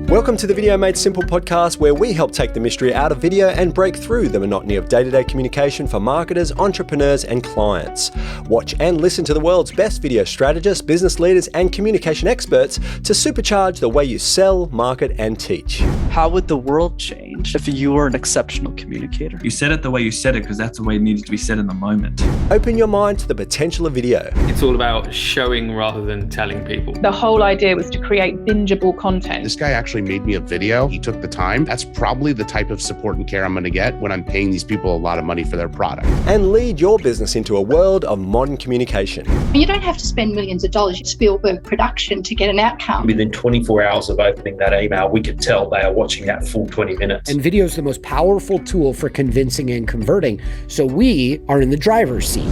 Welcome to the Video Made Simple podcast, where we help take the mystery out of video and break through the monotony of day-to-day communication for marketers, entrepreneurs, and clients. Watch and listen to the world's best video strategists, business leaders, and communication experts to supercharge the way you sell, market, and teach. How would the world change if you were an exceptional communicator? You said it the way you said it because that's the way it needed to be said in the moment. Open your mind to the potential of video. It's all about showing rather than telling people. The whole idea was to create bingeable content. This guy actually made me a video. He took the time. That's probably the type of support and care I'm going to get when I'm paying these people a lot of money for their product. And lead your business into a world of modern communication. You don't have to spend millions of dollars Spielberg production to get an outcome. Within 24 hours of opening that email, we could tell they are watching that full 20 minutes. And video is the most powerful tool for convincing and converting. So we are in the driver's seat.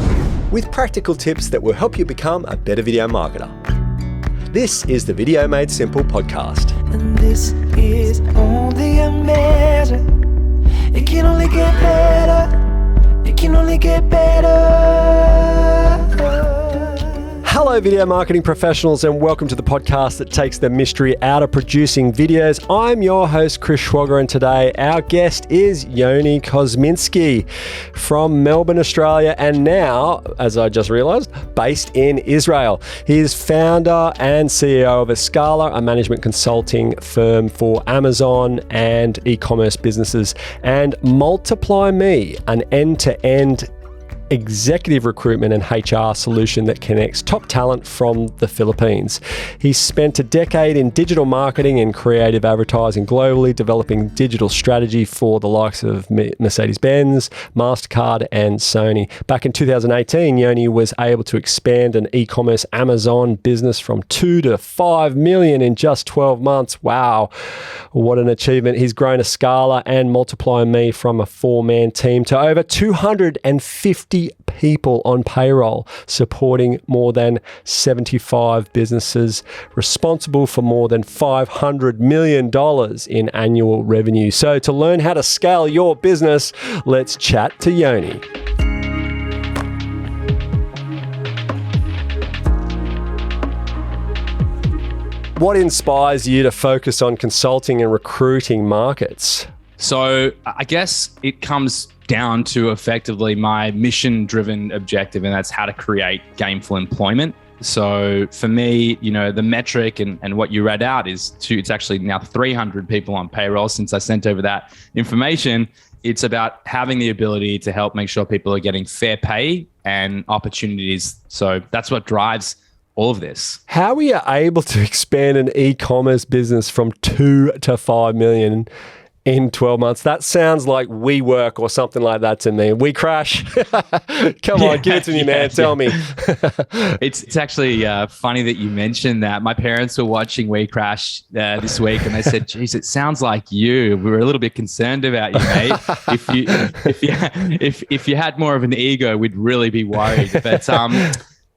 With practical tips that will help you become a better video marketer. This is the Video Made Simple podcast. And this is only a measure. It can only get better. It can only get better. Hello, video marketing professionals, and welcome to the podcast that takes the mystery out of producing videos. I'm your host, Chris Schwager, and today our guest is Yoni Kosminski from Melbourne, Australia, and now, as I just realized, based in Israel. He is founder and CEO of Escala, a management consulting firm for Amazon and e-commerce businesses, and Multiply Me, an end-to-end executive recruitment and HR solution that connects top talent from the Philippines. He spent a decade in digital marketing and creative advertising globally, developing digital strategy for the likes of Mercedes-Benz, MasterCard, and Sony. Back in 2018, Yoni was able to expand an e-commerce Amazon business from 2 to 5 million in just 12 months. Wow, what an achievement. He's grown Escala and Multiply Me from a 4-man team to over 250 people on payroll, supporting more than 75 businesses, responsible for more than $500 million in annual revenue. So to learn how to scale your business, let's chat to Yoni. What inspires you to focus on consulting and recruiting markets? So I guess it comes down to effectively my mission-driven objective, and that's how to create gainful employment. So for me, you know, the metric and what you read out is it's actually now 300 people on payroll since I sent over that information. It's about having the ability to help make sure people are getting fair pay and opportunities. So that's what drives all of this. How are you able to expand an e-commerce business from 2 to 5 million in 12 months? That sounds like WeWork or something like that to me. WeCrash. Come on, give it to me, man. Tell me. It's actually funny that you mentioned that. My parents were watching WeCrash this week, and they said, "Geez, it sounds like you. We were a little bit concerned about you, mate. If you had more of an ego, we'd really be worried." But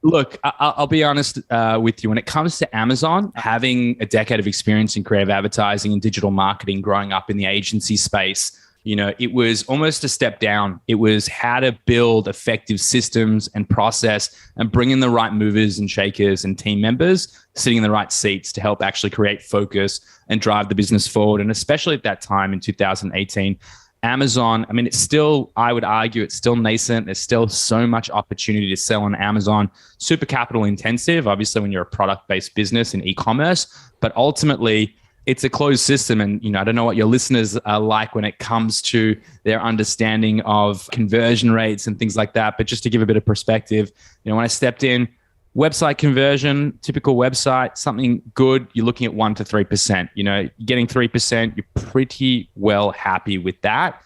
look, I'll be honest with you. When it comes to Amazon, having a decade of experience in creative advertising and digital marketing, growing up in the agency space, you know, it was almost a step down. It was how to build effective systems and process and bring in the right movers and shakers and team members sitting in the right seats to help actually create focus and drive the business forward. And especially at that time in 2018, Amazon, I mean, it's still, I would argue, it's still nascent. There's still so much opportunity to sell on Amazon. Super capital intensive, obviously, when you're a product-based business in e-commerce, but ultimately it's a closed system. And, you know, I don't know what your listeners are like when it comes to their understanding of conversion rates and things like that. But just to give a bit of perspective, you know, when I stepped in, website conversion, typical website, something good, you're looking at 1% to 3%. You know, getting 3%, you're pretty well happy with that.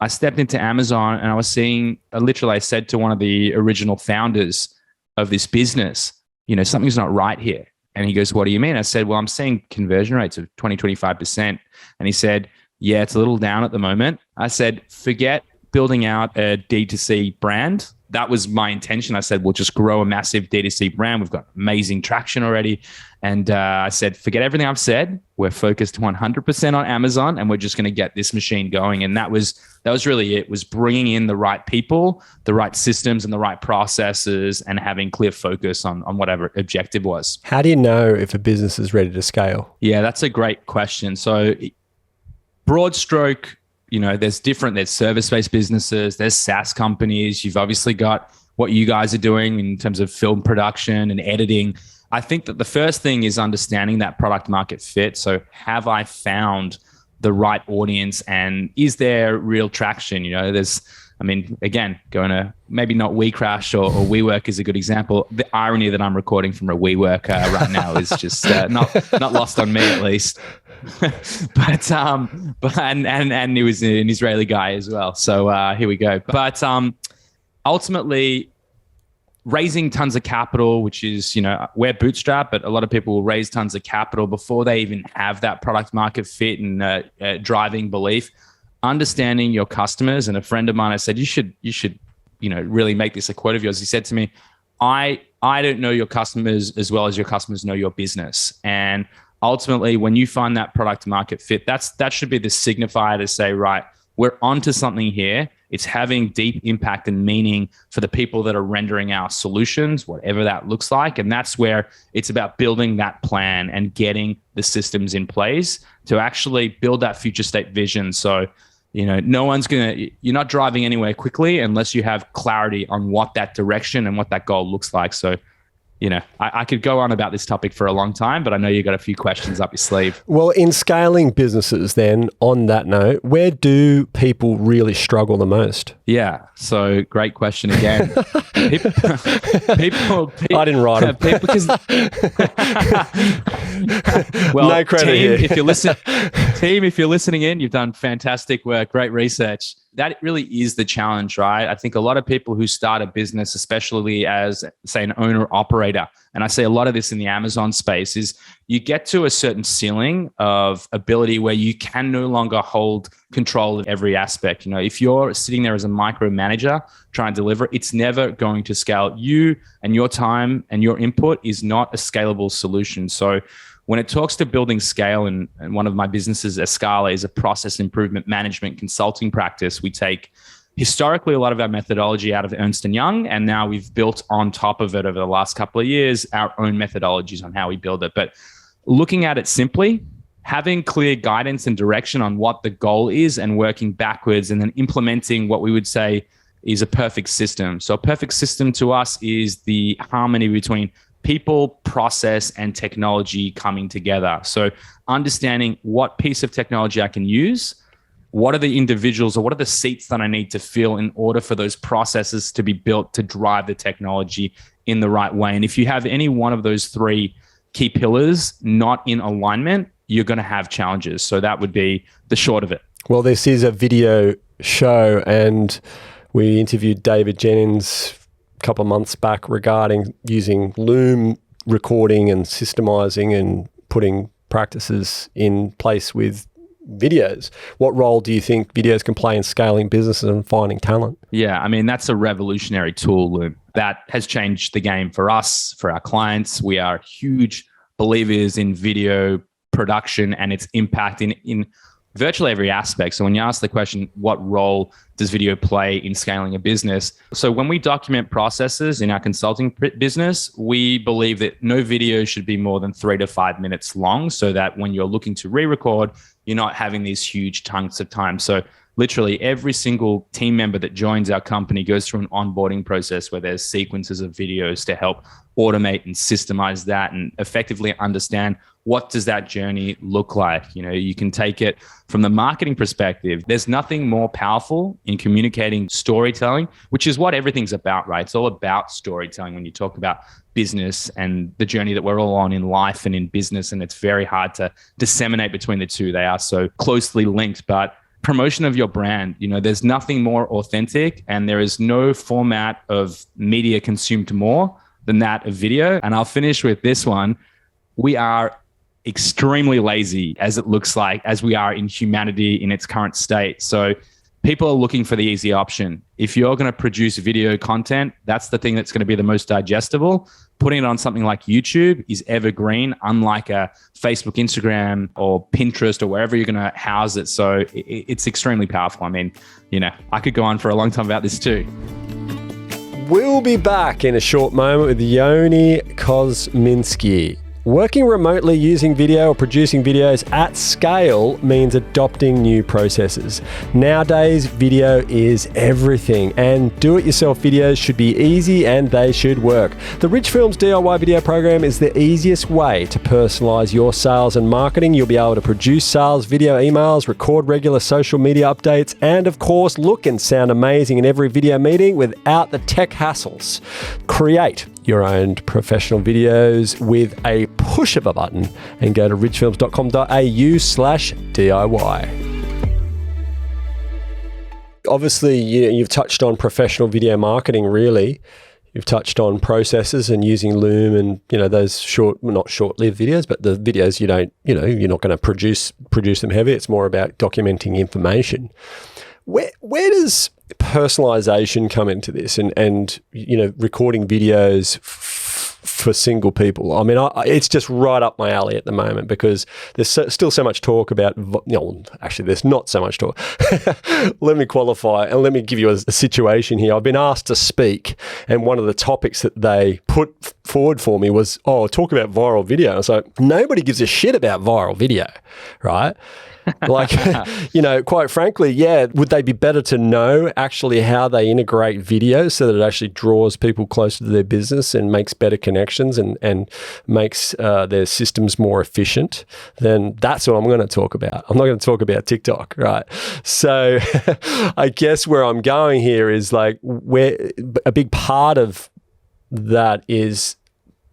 I stepped into Amazon and I was seeing, I said to one of the original founders of this business, you know, something's not right here. And he goes, "What do you mean?" I said, "Well, I'm seeing conversion rates of 20, 25%. And he said, "Yeah, it's a little down at the moment." I said, "Forget building out a D2C brand. that was my intention. I said, we'll just grow a massive D2C brand. We've got amazing traction already. And I said, forget everything I've said. We're focused 100% on Amazon, and we're just going to get this machine going. And that was really it, was bringing in the right people, the right systems, and the right processes, and having clear focus on whatever objective was. How do you know if a business is ready to scale? Yeah, that's a great question. So broad stroke, there's service-based businesses, there's SaaS companies. You've obviously got what you guys are doing in terms of film production and editing. I think that the first thing is understanding that product market fit. So have I found the right audience, and is there real traction? Again, going to maybe not WeCrash or WeWork is a good example. The irony that I'm recording from a WeWork right now is just not lost on me, at least. but he was an Israeli guy as well. So here we go. But ultimately, raising tons of capital, which is, we're bootstrapped, but a lot of people will raise tons of capital before they even have that product market fit and driving belief. Understanding your customers. And a friend of mine, I said, you should really make this a quote of yours. He said to me, I don't know your customers as well as your customers know your business. And ultimately, when you find that product market fit, that should be the signifier to say, right, we're onto something here. It's having deep impact and meaning for the people that are rendering our solutions, whatever that looks like. And that's where it's about building that plan and getting the systems in place to actually build that future state vision. So, you're not driving anywhere quickly unless you have clarity on what that direction and what that goal looks like. So, I could go on about this topic for a long time, but I know you got a few questions up your sleeve. Well, in scaling businesses then, on that note, where do people really struggle the most? Yeah, so great question again. people I didn't write them. Well, no credit team, here. if you're listening in, you've done fantastic work, great research. That really is the challenge, right? I think a lot of people who start a business, especially as, say, an owner-operator, and I see a lot of this in the Amazon space, is you get to a certain ceiling of ability where you can no longer hold control of every aspect. If you're sitting there as a micromanager trying to deliver, it's never going to scale. You and your time and your input is not a scalable solution. So when it talks to building scale, and one of my businesses, Escala, is a process improvement management consulting practice. We take historically a lot of our methodology out of Ernst & Young, and now we've built on top of it over the last couple of years our own methodologies on how we build it. But looking at it simply, having clear guidance and direction on what the goal is and working backwards, and then implementing what we would say is a perfect system. So a perfect system to us is the harmony between people, process, and technology coming together. So understanding what piece of technology I can use, what are the individuals or what are the seats that I need to fill in order for those processes to be built to drive the technology in the right way. And if you have any one of those three key pillars not in alignment, you're going to have challenges. So that would be the short of it. Well, this is a video show, and we interviewed David Jennings couple of months back regarding using Loom recording and systemizing and putting practices in place with videos. What role do you think videos can play in scaling businesses and finding talent? Yeah, that's a revolutionary tool, Loom. That has changed the game for us, for our clients. We are huge believers in video production and its impact in virtually every aspect. So when you ask the question, what role does video play in scaling a business? So when we document processes in our consulting business, we believe that no video should be more than 3 to 5 minutes long, so that when you're looking to re-record, you're not having these huge chunks of time. So literally every single team member that joins our company goes through an onboarding process where there's sequences of videos to help automate and systemize that and effectively understand what does that journey look like. You can take it from the marketing perspective. There's nothing more powerful in communicating storytelling, which is what everything's about, right? It's all about storytelling when you talk about business and the journey that we're all on in life and in business. And it's very hard to disseminate between the two. They are so closely linked. But promotion of your brand, there's nothing more authentic, and there is no format of media consumed more than that of video. And I'll finish with this one. We are extremely lazy, as it looks like, as we are in humanity in its current state. So people are looking for the easy option. If you're going to produce video content, that's the thing that's going to be the most digestible. Putting it on something like YouTube is evergreen, unlike a Facebook, Instagram, or Pinterest, or wherever you're going to house it. So it's extremely powerful. I mean, I could go on for a long time about this too. We'll be back in a short moment with Yoni Kosminski. Working remotely using video or producing videos at scale means adopting new processes. Nowadays, video is everything, and do-it-yourself videos should be easy and they should work. The Rich Films DIY video program is the easiest way to personalize your sales and marketing. You'll be able to produce sales video emails, record regular social media updates, and of course, look and sound amazing in every video meeting without the tech hassles. Create your own professional videos with a push of a button and go to richfilms.com.au/DIY. Obviously, you've touched on professional video marketing, really. You've touched on processes and using Loom and, those not short-lived videos, but the videos you're not going to produce them heavy. It's more about documenting information. Where does personalization come into this and recording videos for single people? I mean, it's just right up my alley at the moment because there's still so much talk about, actually there's not so much talk. Let me qualify and let me give you a situation here. I've been asked to speak, and one of the topics that they put forward for me was, talk about viral video. So nobody gives a shit about viral video, right? Like, quite frankly, would they be better to know actually how they integrate video so that it actually draws people closer to their business and makes better connections and makes their systems more efficient? Then that's what I'm going to talk about. I'm not going to talk about TikTok, right? So I guess where I'm going here is like where a big part of that is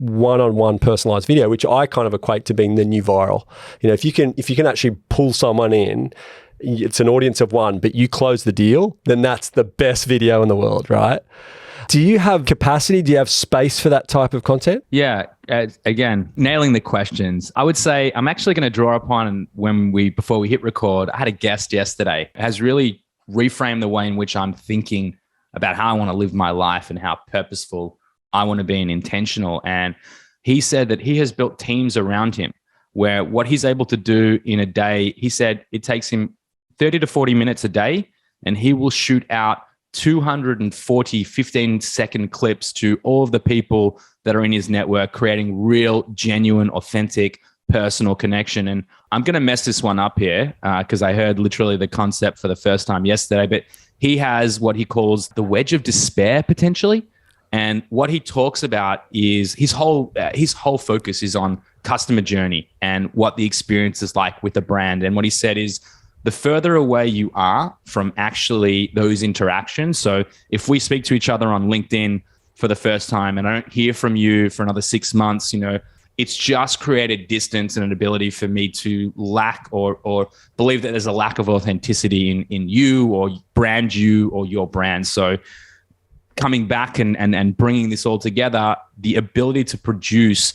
one-on-one personalized video, which I kind of equate to being the new viral. If you can actually pull someone in, it's an audience of one, but you close the deal, then that's the best video in the world, right? Do you have capacity? Do you have space for that type of content? Yeah. Again, nailing the questions. I would say I'm actually going to draw upon before we hit record, I had a guest yesterday. It has really reframed the way in which I'm thinking about how I want to live my life and how purposeful I want to be and intentional. And he said that he has built teams around him where what he's able to do in a day, he said it takes him 30 to 40 minutes a day, and he will shoot out 240 15-second clips to all of the people that are in his network, creating real, genuine, authentic, personal connection. And I'm going to mess this one up here because I heard literally the concept for the first time yesterday, but he has what he calls the wedge of despair potentially. And what he talks about is his whole focus is on customer journey and what the experience is like with the brand. And what he said is the further away you are from actually those interactions. So if we speak to each other on LinkedIn for the first time and I don't hear from you for another 6 months, it's just created distance and an ability for me to lack or believe that there's a lack of authenticity in you or brand you or your brand. So coming back and bringing this all together, the ability to produce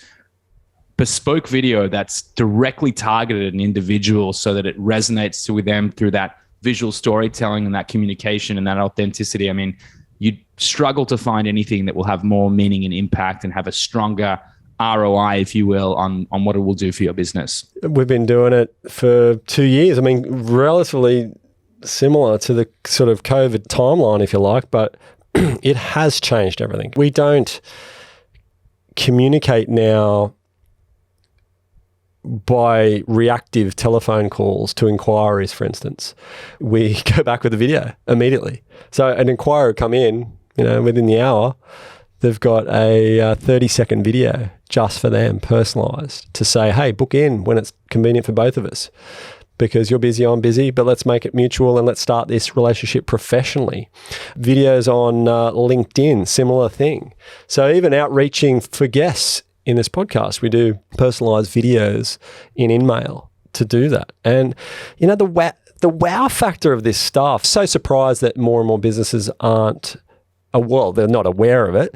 bespoke video that's directly targeted at an individual so that it resonates with them through that visual storytelling and that communication and that authenticity. I mean, you'd struggle to find anything that will have more meaning and impact and have a stronger ROI, if you will, on what it will do for your business. We've been doing it for 2 years. I mean, relatively similar to the sort of COVID timeline, if you like, but it has changed everything. We don't communicate now by reactive telephone calls to inquiries, for instance. We go back with a video immediately. So an inquiry will come in, within the hour, they've got a 30-second video just for them, personalized, to say, hey, book in when it's convenient for both of us. Because you're busy, I'm busy, but let's make it mutual and let's start this relationship professionally. Videos on LinkedIn, similar thing. So even outreaching for guests in this podcast, we do personalized videos in InMail to do that. And, the wow factor of this stuff, so surprised that more and more businesses they're not aware of it.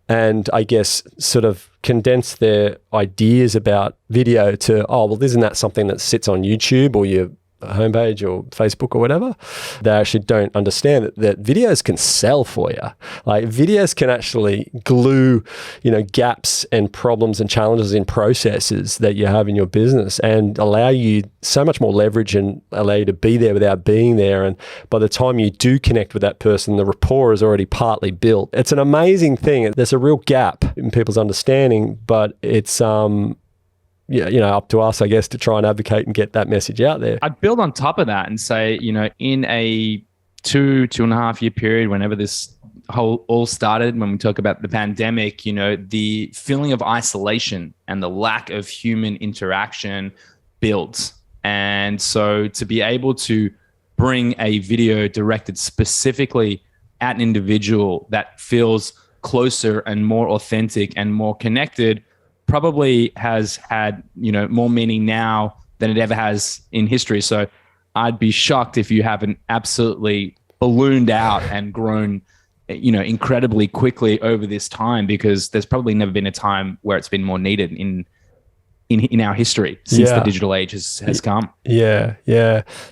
And I guess sort of condense their ideas about video to, isn't that something that sits on YouTube or you homepage or Facebook or whatever, they actually don't understand that videos can sell for you. Like videos can actually glue, gaps and problems and challenges in processes that you have in your business and allow you so much more leverage and allow you to be there without being there. And by the time you do connect with that person, the rapport is already partly built. It's an amazing thing. There's a real gap in people's understanding, but it's up to us, I guess, to try and advocate and get that message out there. I'd build on top of that and say, in a 2.5 year period, whenever this all started, when we talk about the pandemic, the feeling of isolation and the lack of human interaction built. And so to be able to bring a video directed specifically at an individual that feels closer and more authentic and more connected probably has had, more meaning now than it ever has in history. So I'd be shocked if you haven't absolutely ballooned out and grown, incredibly quickly over this time, because there's probably never been a time where it's been more needed in our history since the digital age has come. Yeah.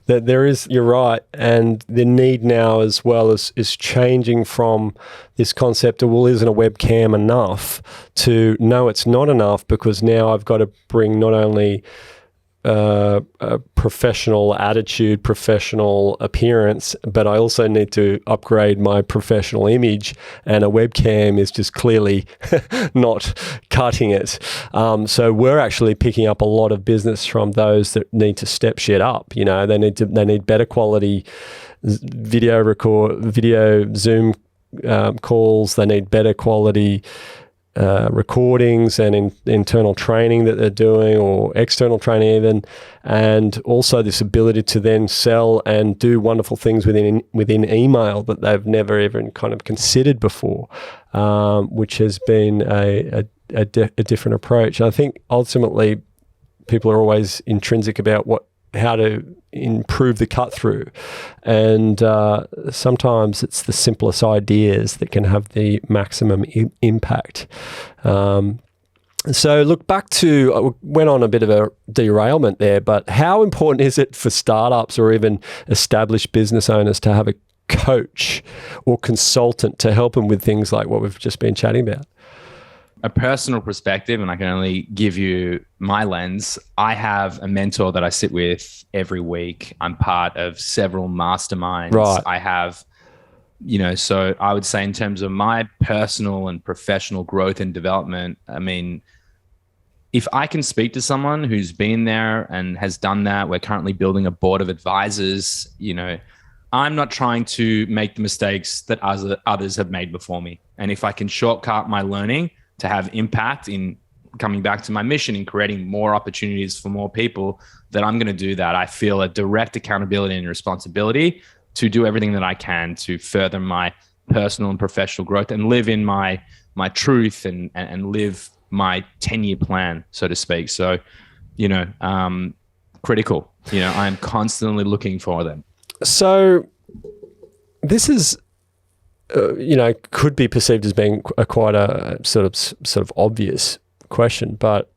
There is, you're right. And the need now as well is changing from this concept of, well, isn't a webcam enough, to no, it's not enough, because now I've got to bring not only a professional attitude, professional appearance, but I also need to upgrade my professional image, and a webcam is just clearly not cutting it. So we're actually picking up a lot of business from those that need to step shit up. They need better quality video Zoom calls. They need better quality recordings and internal training that they're doing, or external training even, and also this ability to then sell and do wonderful things within email that they've never even kind of considered before, which has been a different approach. I think ultimately people are always intrinsic about how to improve the cut through, and sometimes it's the simplest ideas that can have the maximum impact. So look, back to, went on a bit of a derailment there, but how important is it for startups or even established business owners to have a coach or consultant to help them with things like what we've just been chatting about? A personal perspective, and I can only give you my lens. I have a mentor that I sit with every week. I'm part of several masterminds. Right. I have, so I would say in terms of my personal and professional growth and development, I mean, if I can speak to someone who's been there and has done that, we're currently building a board of advisors, I'm not trying to make the mistakes that others have made before me. And if I can shortcut my learning to have impact in coming back to my mission in creating more opportunities for more people, then I'm going to do that. I feel a direct accountability and responsibility to do everything that I can to further my personal and professional growth and live in my truth and live my 10-year plan, so to speak. So, critical. I'm constantly looking for them. So this is, could be perceived as being quite a sort of obvious question, but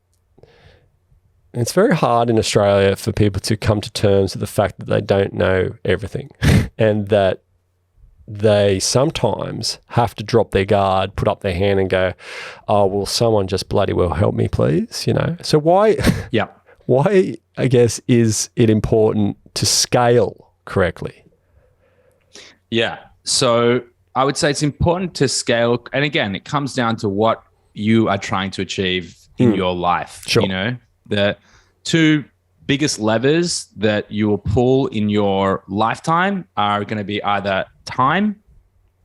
it's very hard in Australia for people to come to terms with the fact that they don't know everything and that they sometimes have to drop their guard, put up their hand and go, oh, will someone just bloody well help me, please? So why, why, I guess, is it important to scale correctly? Yeah. So I would say it's important to scale. And again, it comes down to what you are trying to achieve in your life. Sure. The two biggest levers that you will pull in your lifetime are going to be either time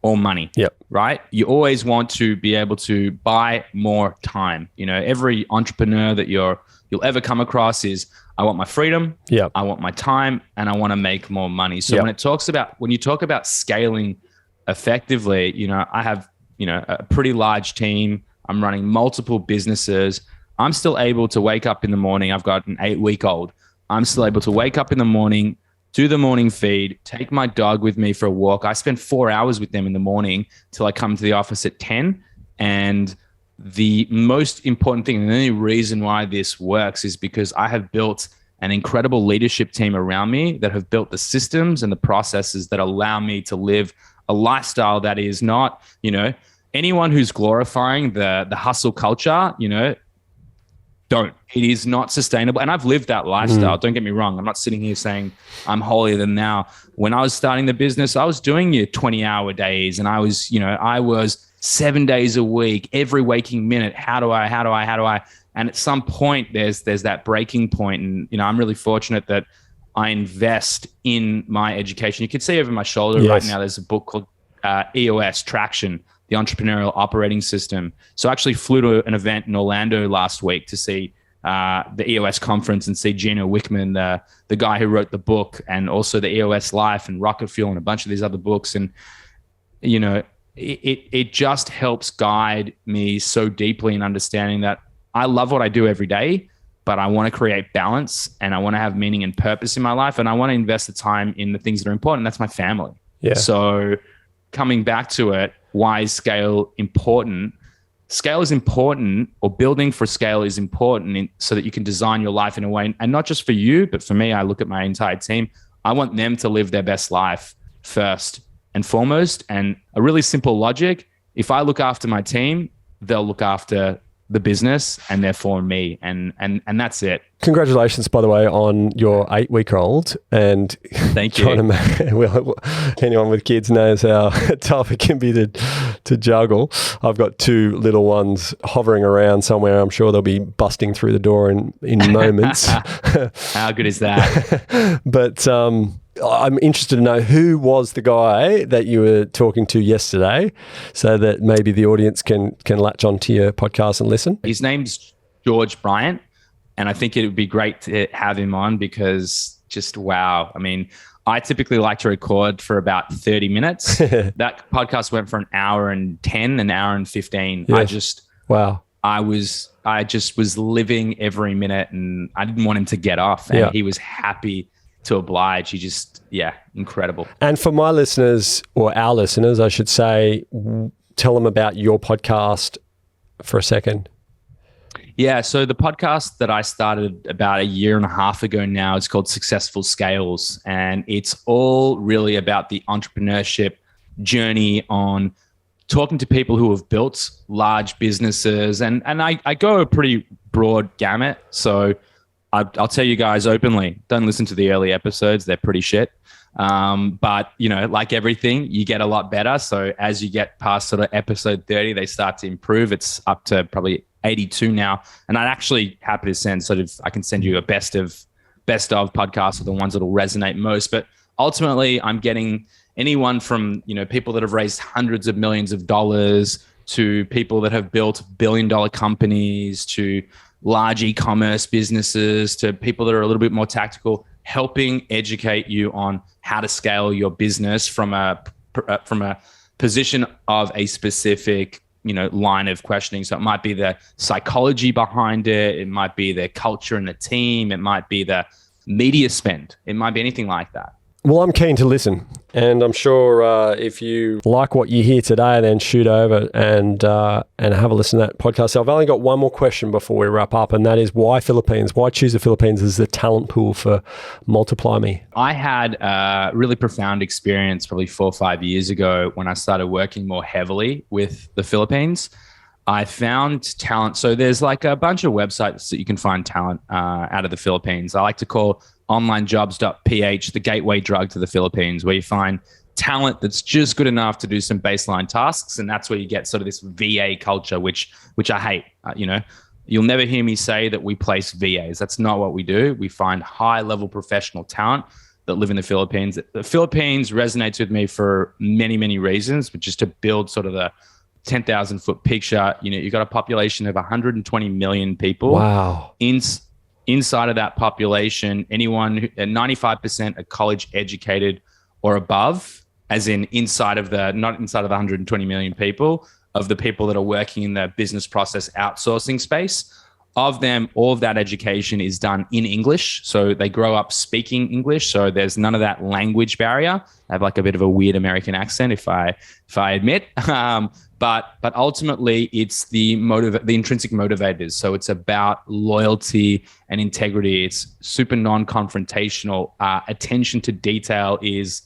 or money. Yep. Right? You always want to be able to buy more time. Every entrepreneur that you'll ever come across is, I want my freedom, I want my time, and I want to make more money. So when you talk about scaling effectively, I have, a pretty large team. I'm running multiple businesses. I'm still able to wake up in the morning. I've got an 8-week-old. I'm still able to wake up in the morning, do the morning feed, take my dog with me for a walk. I spend 4 hours with them in the morning till I come to the office at 10. And the most important thing, and the only reason why this works, is because I have built an incredible leadership team around me that have built the systems and the processes that allow me to live a lifestyle that is not, anyone who's glorifying the hustle culture, don't. It is not sustainable. And I've lived that lifestyle. Don't get me wrong. I'm not sitting here saying I'm holier than thou. When I was starting the business, I was doing your 20-hour days, and I was 7 days a week, every waking minute. How do I? And at some point, there's that breaking point. And, I'm really fortunate that I invest in my education. You can see over my shoulder right now, there's a book called EOS, Traction, the Entrepreneurial Operating System. So I actually flew to an event in Orlando last week to see the EOS conference and see Gino Wickman, the guy who wrote the book, and also the EOS Life and Rocket Fuel and a bunch of these other books. And, it just helps guide me so deeply in understanding that I love what I do every day, but I want to create balance, and I want to have meaning and purpose in my life. And I want to invest the time in the things that are important. That's my family. Yeah. So coming back to it, why is scale important? Scale is important, or building for scale is important so that you can design your life in a way, and not just for you, but for me. I look at my entire team. I want them to live their best life first and foremost. And a really simple logic: if I look after my team, they'll look after the business, and therefore me, and that's it. Congratulations, by the way, on your 8-week-old. And thank you. Anyone with kids knows how tough it can be to juggle. I've got 2 little ones hovering around somewhere. I'm sure they'll be busting through the door in moments. How good is that? But I'm interested to know, who was the guy that you were talking to yesterday, so that maybe the audience can latch onto your podcast and listen? His name's George Bryant, and I think it would be great to have him on because just wow. I mean, I typically like to record for about 30 minutes. That podcast went for an hour and 10, an hour and 15. Yes. I just was living every minute, and I didn't want him to get off, and he was happy to oblige. He just, incredible. And for my listeners, or our listeners, I should say, tell them about your podcast for a second. Yeah. So the podcast that I started about 1.5 years ago now, it's called Successful Scales. And it's all really about the entrepreneurship journey, on talking to people who have built large businesses. And I go a pretty broad gamut. So I'll tell you guys openly, don't listen to the early episodes. They're pretty shit. But, like everything, you get a lot better. So as you get past sort of episode 30, they start to improve. It's up to probably 82 now. And I'm actually happy to send I can send you a best of podcasts, or the ones that will resonate most. But ultimately, I'm getting anyone from, people that have raised hundreds of millions of dollars, to people that have built billion-dollar companies, to large e-commerce businesses, to people that are a little bit more tactical, helping educate you on how to scale your business from a position of a specific, line of questioning. So it might be the psychology behind it. It might be the culture and the team. It might be the media spend. It might be anything like that. Well, I'm keen to listen, and I'm sure if you like what you hear today, then shoot over and have a listen to that podcast. So I've only got one more question before we wrap up, and that is, why Philippines? Why choose the Philippines as the talent pool for Multiply Me? I had a really profound experience probably 4 or 5 years ago when I started working more heavily with the Philippines. I found talent. So there's like a bunch of websites that you can find talent out of the Philippines. I like to call onlinejobs.ph the gateway drug to the Philippines, where you find talent that's just good enough to do some baseline tasks. And that's where you get sort of this VA culture, which I hate. You'll never hear me say that we place VAs. That's not what we do. We find high level professional talent that live in the Philippines. The Philippines resonates with me for many, many reasons, but just to build sort of the 10,000 foot picture, you've got a population of 120 million people. Wow. Inside of that population, 95% are college educated or above, as in not inside of the 120 million people, of the people that are working in the business process outsourcing space. Of them, all of that education is done in English. So they grow up speaking English. So there's none of that language barrier. I have like a bit of a weird American accent, if I admit. But ultimately, it's the intrinsic motivators. So it's about loyalty and integrity. It's super non-confrontational. Attention to detail is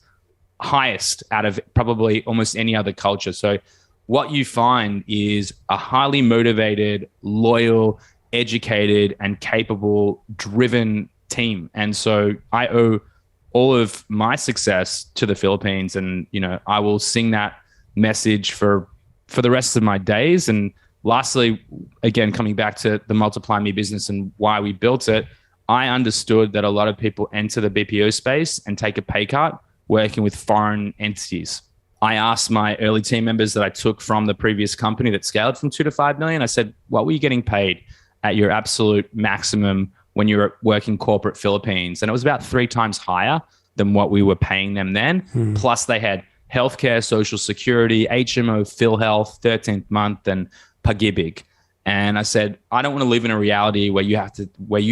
highest out of probably almost any other culture. So what you find is a highly motivated, loyal, educated, and capable, driven team. And so I owe all of my success to the Philippines, and I will sing that message for the rest of my days. And lastly, again, coming back to the Multiply Me business and why we built it, I understood that a lot of people enter the BPO space and take a pay cut working with foreign entities. I asked my early team members that I took from the previous company that scaled from 2 to 5 million. I said, what were you getting paid at your absolute maximum when you were working corporate Philippines? And it was about 3 times higher than what we were paying them then. Plus they had healthcare, social security, HMO, PhilHealth, 13th month, and Pag-ibig. And I said, I don't want to live in a reality where you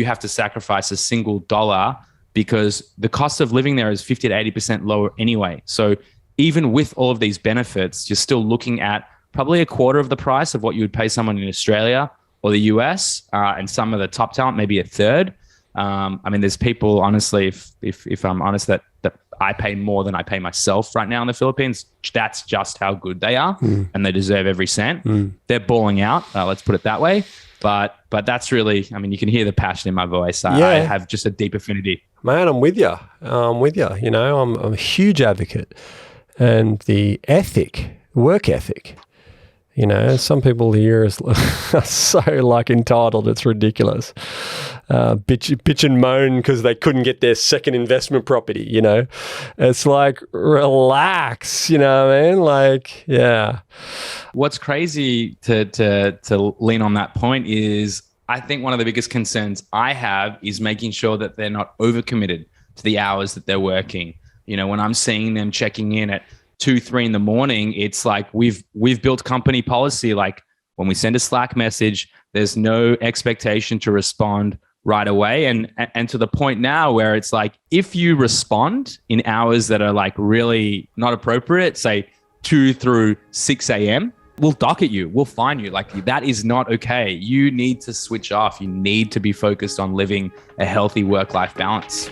have to sacrifice a single dollar, because the cost of living there is 50 to 80% lower anyway. So even with all of these benefits, you're still looking at probably a quarter of the price of what you would pay someone in Australia or the US, and some of the top talent, maybe a third. I mean, there's people, honestly, if I'm honest, that I pay more than I pay myself right now in the Philippines. That's just how good they are, and they deserve every cent. They're balling out, let's put it that way. But that's really, I mean, you can hear the passion in my voice. I have just a deep affinity. Man, I'm with you. I'm a huge advocate. And the work ethic, some people here are so like entitled, it's ridiculous. Bitch and moan because they couldn't get their second investment property, It's like, relax, what I mean? Like, yeah. What's crazy to lean on that point is, I think one of the biggest concerns I have is making sure that they're not overcommitted to the hours that they're working. When I'm seeing them checking in at 2-3 in the morning, it's like we've built company policy. Like when we send a Slack message, there's no expectation to respond right away. And to the point now where it's like, if you respond in hours that are like really not appropriate, say 2 through 6 a.m., we'll docket you. We'll fine you. Like, that is not okay. You need to switch off. You need to be focused on living a healthy work-life balance.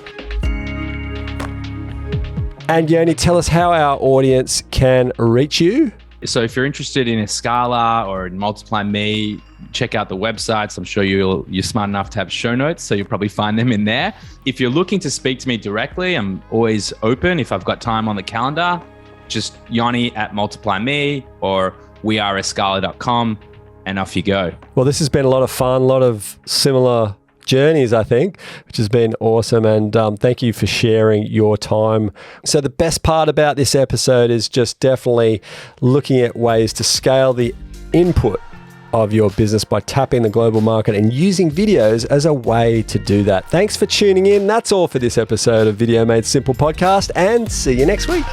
And Yoni, tell us how our audience can reach you. So if you're interested in Escala or in Multiply Me, check out the websites. I'm sure you're smart enough to have show notes, so you'll probably find them in there. If you're looking to speak to me directly, I'm always open. If I've got time on the calendar, just Yoni at Multiply Me or weareescala.com, and off you go. Well, this has been a lot of fun, a lot of similar journeys, I think, which has been awesome. And thank you for sharing your time. So the best part about this episode is just definitely looking at ways to scale the input of your business by tapping the global market and using videos as a way to do that. Thanks for tuning in. That's all for this episode of Video Made Simple podcast, and see you next week.